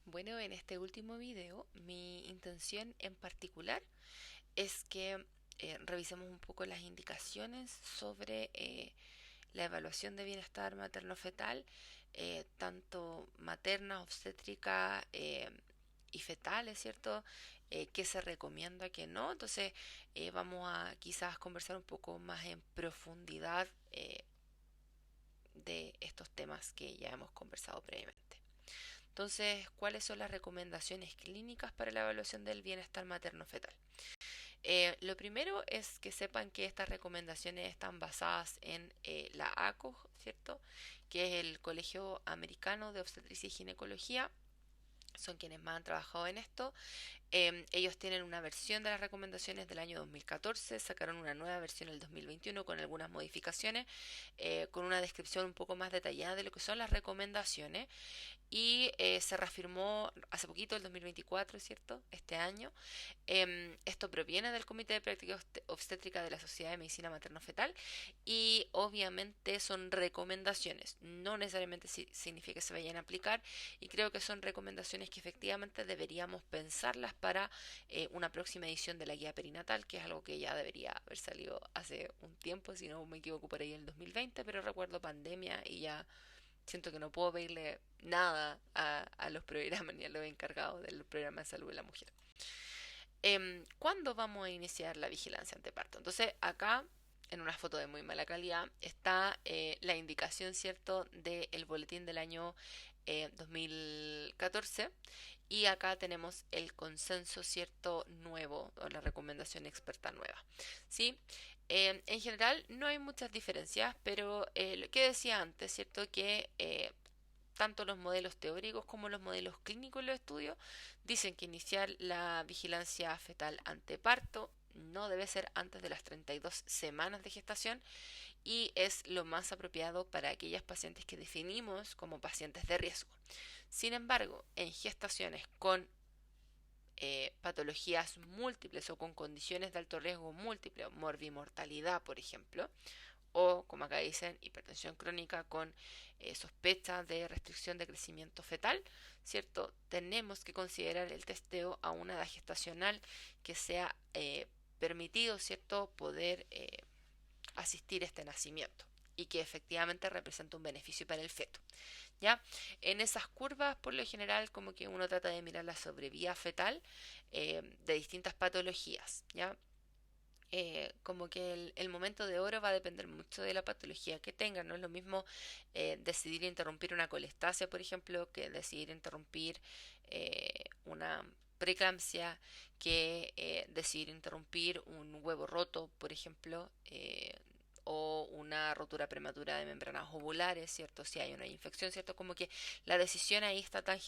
Bueno, en este último video, mi intención en particular es que revisemos un poco las indicaciones sobre la evaluación de bienestar materno-fetal, tanto materna, obstétrica y fetal, ¿es cierto? ¿Qué se recomienda, qué no? Entonces, vamos a quizás conversar un poco más en profundidad de estos temas que ya hemos conversado previamente. Entonces, ¿cuáles son las recomendaciones clínicas para la evaluación del bienestar materno-fetal? Lo primero es que sepan que estas recomendaciones están basadas en la ACO, ¿cierto? Que es el Colegio Americano de Obstetricia y Ginecología. Son quienes más han trabajado en esto. Ellos tienen una versión de las recomendaciones del año 2014, sacaron una nueva versión el 2021 con algunas modificaciones, con una descripción un poco más detallada de lo que son las recomendaciones y se reafirmó hace poquito, el 2024, ¿cierto? Este año. Esto proviene del Comité de Práctica Obstétrica de la Sociedad de Medicina Materno-Fetal y obviamente son recomendaciones, no necesariamente significa que se vayan a aplicar y creo que son recomendaciones que efectivamente deberíamos pensarlas para una próxima edición de la guía perinatal, que es algo que ya debería haber salido hace un tiempo, si no me equivoco por ahí en el 2020, pero recuerdo pandemia y ya siento que no puedo pedirle nada a los programas ni a los encargados del programa de salud de la mujer. ¿Cuándo vamos a iniciar la vigilancia anteparto? Entonces, acá, en una foto de muy mala calidad, está la indicación, ¿cierto?, del boletín del año 2014. Y acá tenemos el consenso, ¿cierto?, nuevo, o la recomendación experta nueva. ¿Sí? En general, no hay muchas diferencias, pero lo que decía antes, ¿cierto?, que tanto los modelos teóricos como los modelos clínicos en los estudios dicen que iniciar la vigilancia fetal ante parto no debe ser antes de las 32 semanas de gestación y es lo más apropiado para aquellas pacientes que definimos como pacientes de riesgo. Sin embargo, en gestaciones con patologías múltiples o con condiciones de alto riesgo múltiple, morbimortalidad, por ejemplo, o, como acá dicen, hipertensión crónica con sospecha de restricción de crecimiento fetal, ¿cierto? Tenemos que considerar el testeo a una edad gestacional que sea permitido, ¿cierto?, poder asistir a este nacimiento y que efectivamente representa un beneficio para el feto. ¿Ya? En esas curvas, por lo general, como que uno trata de mirar la sobrevía fetal de distintas patologías, ¿ya? Como que el momento de oro va a depender mucho de la patología que tengan. No es lo mismo decidir interrumpir una colestasia, por ejemplo, que decidir interrumpir una preeclampsia, que decidir interrumpir un huevo roto, por ejemplo, o una rotura prematura de membranas ovulares, ¿cierto? Si hay una infección, ¿cierto? Como que la decisión ahí está tan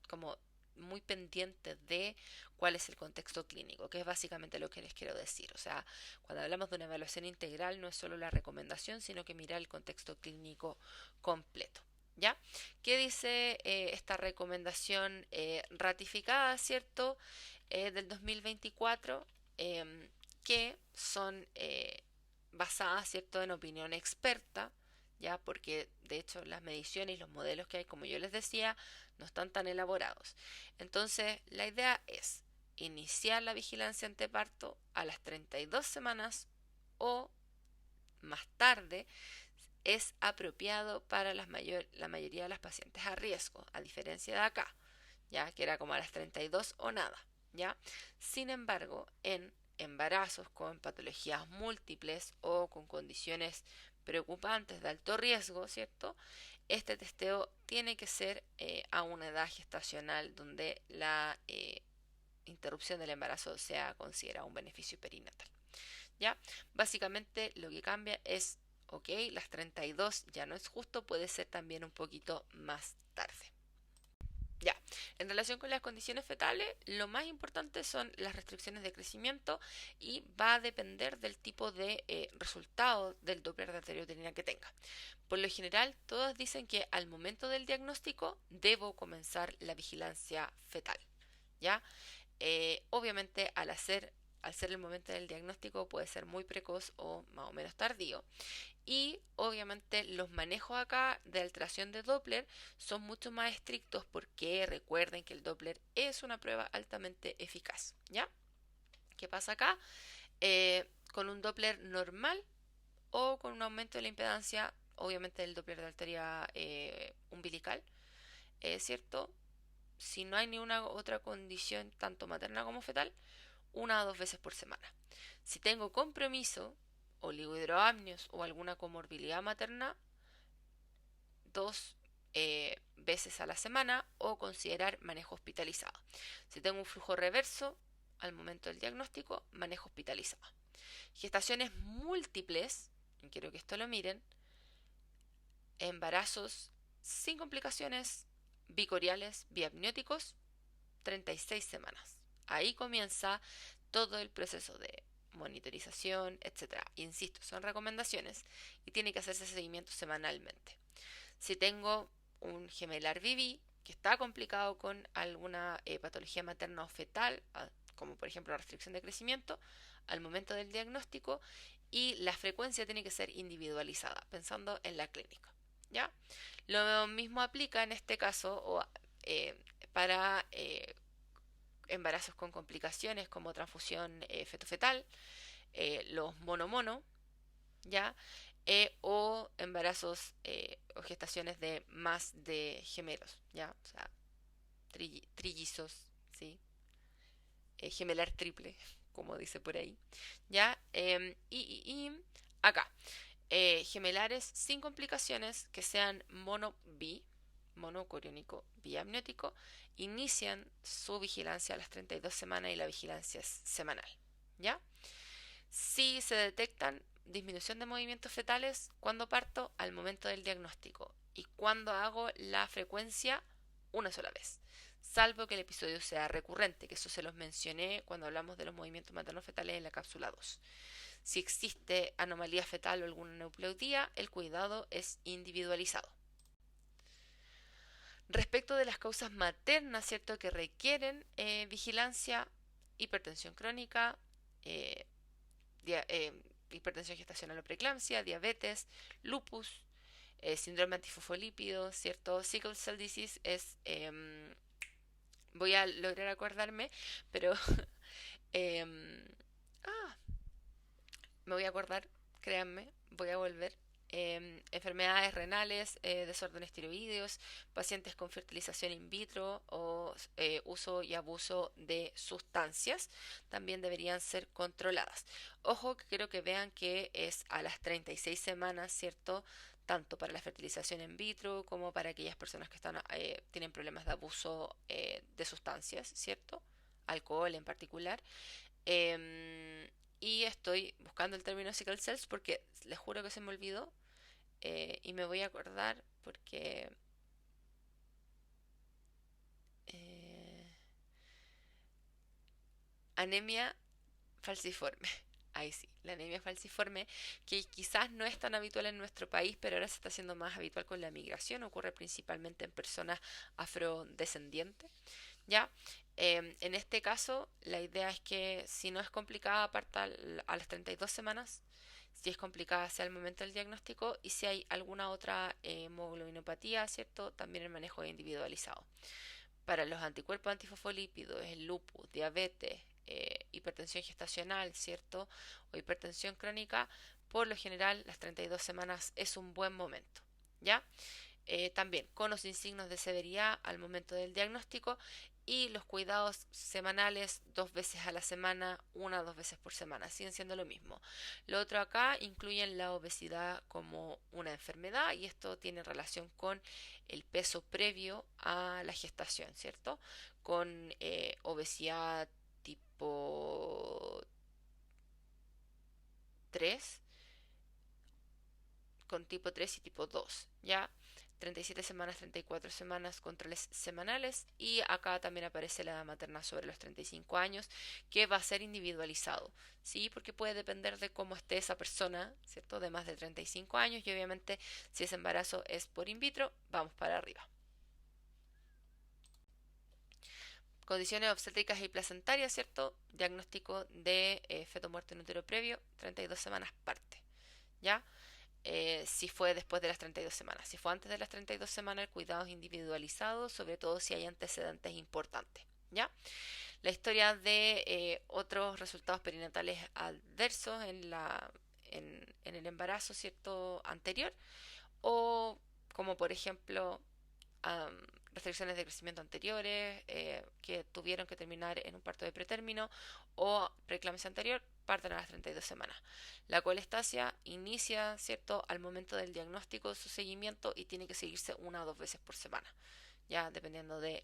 como muy pendiente de cuál es el contexto clínico, que es básicamente lo que les quiero decir. O sea, cuando hablamos de una evaluación integral no es solo la recomendación, sino que mirar el contexto clínico completo. ¿Ya? ¿Qué dice esta recomendación ratificada, ¿cierto? Del 2024, que son basadas, ¿cierto?, en opinión experta, ¿ya? Porque de hecho las mediciones y los modelos que hay, como yo les decía, no están tan elaborados. Entonces, la idea es iniciar la vigilancia anteparto a las 32 semanas o más tarde es apropiado para la mayoría de las pacientes a riesgo, a diferencia de acá, ya que era como a las 32 o nada, ¿ya? Sin embargo, en embarazos con patologías múltiples o con condiciones preocupantes de alto riesgo, ¿cierto? Este testeo tiene que ser a una edad gestacional donde la interrupción del embarazo sea considerada un beneficio perinatal. ¿Ya? Básicamente lo que cambia es, ok, las 32 ya no es justo, puede ser también un poquito más tarde. Ya, en relación con las condiciones fetales, lo más importante son las restricciones de crecimiento y va a depender del tipo de resultado del Doppler de arteriuterina que tenga. Por lo general, todos dicen que al momento del diagnóstico debo comenzar la vigilancia fetal. ¿Ya? Obviamente, al hacer al ser el momento del diagnóstico puede ser muy precoz o más o menos tardío. Y obviamente los manejos acá de alteración de Doppler son mucho más estrictos porque recuerden que el Doppler es una prueba altamente eficaz. ¿Ya? ¿Qué pasa acá? Con un Doppler normal o con un aumento de la impedancia, obviamente el Doppler de arteria umbilical, ¿cierto? Si no hay ninguna otra condición, tanto materna como fetal, 1 a 2 veces por semana. Si tengo compromiso, oligohidroamnios o alguna comorbilidad materna, 2 veces a la semana o considerar manejo hospitalizado. Si tengo un flujo reverso, al momento del diagnóstico, manejo hospitalizado. Gestaciones múltiples, y quiero que esto lo miren, embarazos sin complicaciones, bicoriales, biamnióticos, 36 semanas. Ahí comienza todo el proceso de monitorización, etcétera. Insisto, son recomendaciones y tiene que hacerse seguimiento semanalmente. Si tengo un gemelar VV que está complicado con alguna patología materna o fetal, como por ejemplo la restricción de crecimiento, al momento del diagnóstico, y la frecuencia tiene que ser individualizada, pensando en la clínica. ¿Ya? Lo mismo aplica en este caso para embarazos con complicaciones como transfusión fetofetal, los mono-mono, ¿ya? O embarazos o gestaciones de más de gemelos, ¿ya? O sea, trillizos, ¿sí? Gemelar triple, como dice por ahí, ¿ya? Y acá, gemelares sin complicaciones que sean mono-bi, monocoriónico biamniótico, inician su vigilancia a las 32 semanas y la vigilancia es semanal, ¿ya? Si se detectan disminución de movimientos fetales cuando parto al momento del diagnóstico y cuando hago la frecuencia una sola vez, salvo que el episodio sea recurrente, que eso se los mencioné cuando hablamos de los movimientos materno-fetales en la cápsula 2. Si existe anomalía fetal o alguna neupleudía, el cuidado es individualizado. Respecto de las causas maternas, ¿cierto?, que requieren vigilancia, hipertensión crónica, eh, hipertensión gestacional o preeclampsia, diabetes, lupus, síndrome antifosfolípido, ¿cierto? Sickle cell disease es, voy a lograr acordarme, pero em, ah, me voy a acordar, créanme, voy a volver. Enfermedades renales, desórdenes tiroideos, pacientes con fertilización in vitro o uso y abuso de sustancias también deberían ser controladas. Ojo, que quiero que vean que es a las 36 semanas, ¿cierto? Tanto para la fertilización in vitro como para aquellas personas que tienen problemas de abuso de sustancias, ¿cierto? Alcohol en particular. Em, y estoy buscando el término sickle cells porque les juro que se me olvidó y me voy a acordar porque eh, anemia falciforme. Ahí sí, la anemia falciforme, que quizás no es tan habitual en nuestro país, pero ahora se está haciendo más habitual con la migración, ocurre principalmente en personas afrodescendientes. ¿Ya? En este caso, la idea es que si no es complicada, parta a las 32 semanas, si es complicada, sea el momento del diagnóstico, y si hay alguna otra hemoglobinopatía, ¿cierto? También el manejo es individualizado. Para los anticuerpos antifosfolípidos, el lupus, diabetes, hipertensión gestacional, ¿cierto? O hipertensión crónica, por lo general, las 32 semanas es un buen momento, ¿ya? También con o sin signos de severidad al momento del diagnóstico y los cuidados semanales 2 veces a la semana, 1 a 2 veces por semana, siguen siendo lo mismo. Lo otro acá incluyen la obesidad como una enfermedad y esto tiene relación con el peso previo a la gestación, ¿cierto? Con obesidad tipo 3, con tipo 3 y tipo 2, ¿ya? 37 semanas, 34 semanas, controles semanales y acá también aparece la edad materna sobre los 35 años que va a ser individualizado, ¿sí? Porque puede depender de cómo esté esa persona, ¿cierto? De más de 35 años y obviamente si ese embarazo es por in vitro, vamos para arriba. Condiciones obstétricas y placentarias, ¿cierto? Diagnóstico de feto muerto en útero previo, 32 semanas parte, ¿ya? Si fue después de las 32 semanas. Si fue antes de las 32 semanas, el cuidado es individualizado, sobre todo si hay antecedentes importantes, ¿ya? La historia de otros resultados perinatales adversos en el embarazo, ¿cierto? Anterior, o como por ejemplo um, restricciones de crecimiento anteriores que tuvieron que terminar en un parto de pretérmino o preeclampsia anterior, parten a las 32 semanas. La colestasia inicia, ¿cierto?, al momento del diagnóstico, su seguimiento y tiene que seguirse 1 o 2 veces por semana, ya dependiendo de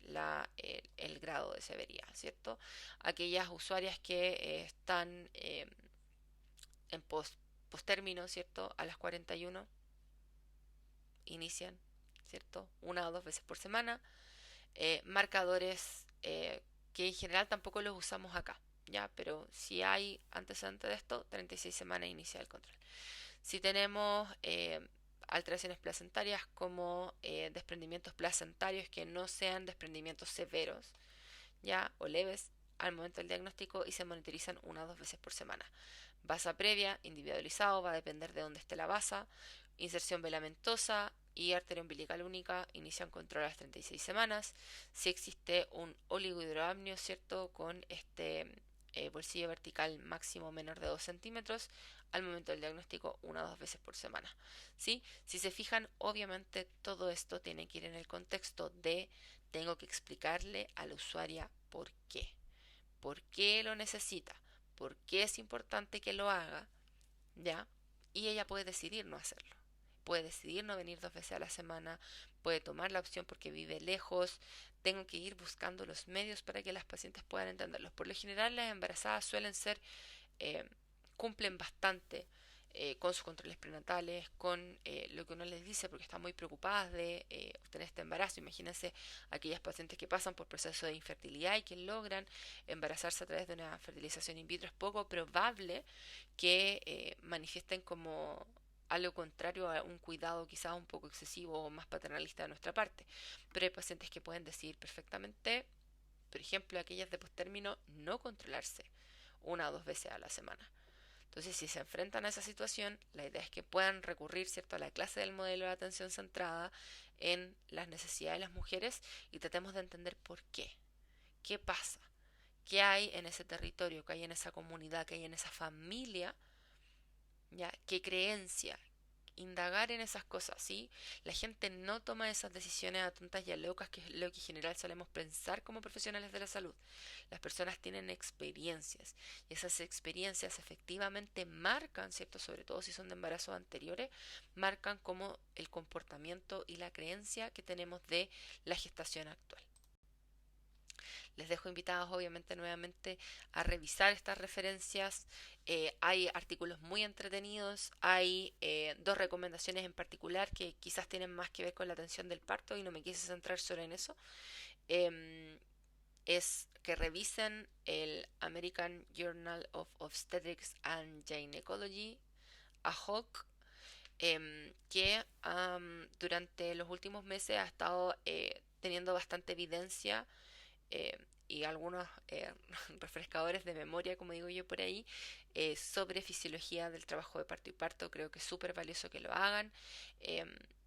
el grado de severidad, ¿cierto? Aquellas usuarias que están en postérmino, ¿cierto?, a las 41 inician, ¿cierto?, 1 o 2 veces por semana. Marcadores que en general tampoco los usamos acá, ¿ya? Pero si hay antecedente de esto, 36 semanas inicia el control. Si tenemos alteraciones placentarias como desprendimientos placentarios que no sean desprendimientos severos, ¿ya? O leves al momento del diagnóstico y se monitorizan 1 o 2 veces por semana. Basa previa, individualizado, va a depender de dónde esté la basa. Inserción velamentosa y arteria umbilical única inician control a las 36 semanas. Si existe un oligohidroamnio, ¿cierto? Con este bolsillo vertical máximo menor de 2 centímetros, al momento del diagnóstico 1 o 2 veces por semana. ¿Sí? Si se fijan, obviamente todo esto tiene que ir en el contexto de tengo que explicarle a la usuaria por qué lo necesita, por qué es importante que lo haga, ¿ya? Y ella puede decidir no hacerlo. Puede decidir no venir 2 veces a la semana, puede tomar la opción porque vive lejos. Tengo que ir buscando los medios para que las pacientes puedan entenderlos. Por lo general, las embarazadas suelen ser eh, cumplen bastante con sus controles prenatales, con lo que uno les dice, porque están muy preocupadas de obtener este embarazo. Imagínense aquellas pacientes que pasan por proceso de infertilidad y que logran embarazarse a través de una fertilización in vitro. Es poco probable que manifiesten como algo contrario a un cuidado quizás un poco excesivo o más paternalista de nuestra parte. Pero hay pacientes que pueden decidir perfectamente, por ejemplo, aquellas de postérmino, no controlarse 1 o 2 veces a la semana. Entonces, si se enfrentan a esa situación, la idea es que puedan recurrir, ¿cierto?, a la clase del modelo de atención centrada en las necesidades de las mujeres y tratemos de entender por qué. ¿Qué pasa? ¿Qué hay en ese territorio? ¿Qué hay en esa comunidad? ¿Qué hay en esa familia? ¿Ya? ¿Qué creencia? Indagar en esas cosas, ¿sí? La gente no toma esas decisiones a tontas y a locas, que es lo que en general solemos pensar como profesionales de la salud. Las personas tienen experiencias y esas experiencias efectivamente marcan, ¿cierto? Sobre todo si son de embarazos anteriores, marcan como el comportamiento y la creencia que tenemos de la gestación actual. Les dejo invitados obviamente nuevamente a revisar estas referencias. Hay artículos muy entretenidos, hay 2 recomendaciones en particular que quizás tienen más que ver con la atención del parto y no me quise centrar solo en eso. Em, es que revisen el American Journal of Obstetrics and Gynecology, AJOG, que durante los últimos meses ha estado teniendo bastante evidencia eh, y algunos refrescadores de memoria, como digo yo por ahí, sobre fisiología del trabajo de parto y parto. Creo que es súper valioso que lo hagan, eh,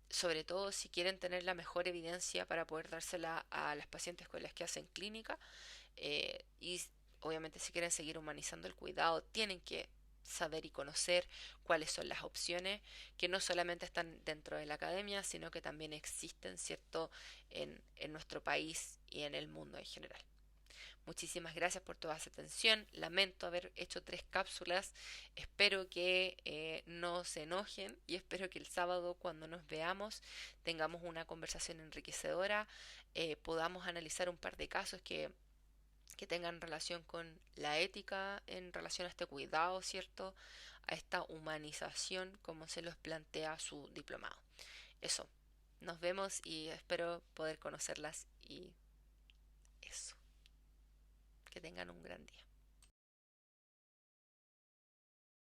sobre todo si quieren tener la mejor evidencia para poder dársela a las pacientes con las que hacen clínica. Y obviamente si quieren seguir humanizando el cuidado, tienen que saber y conocer cuáles son las opciones que no solamente están dentro de la academia, sino que también existen, ¿cierto?, en nuestro país y en el mundo en general. Muchísimas gracias por toda su atención. Lamento haber hecho 3 cápsulas. Espero que no se enojen y espero que el sábado cuando nos veamos tengamos una conversación enriquecedora, podamos analizar un par de casos que tengan relación con la ética en relación a este cuidado, ¿cierto? A esta humanización como se los plantea su diplomado. Eso, nos vemos y espero poder conocerlas y eso. Que tengan un gran día.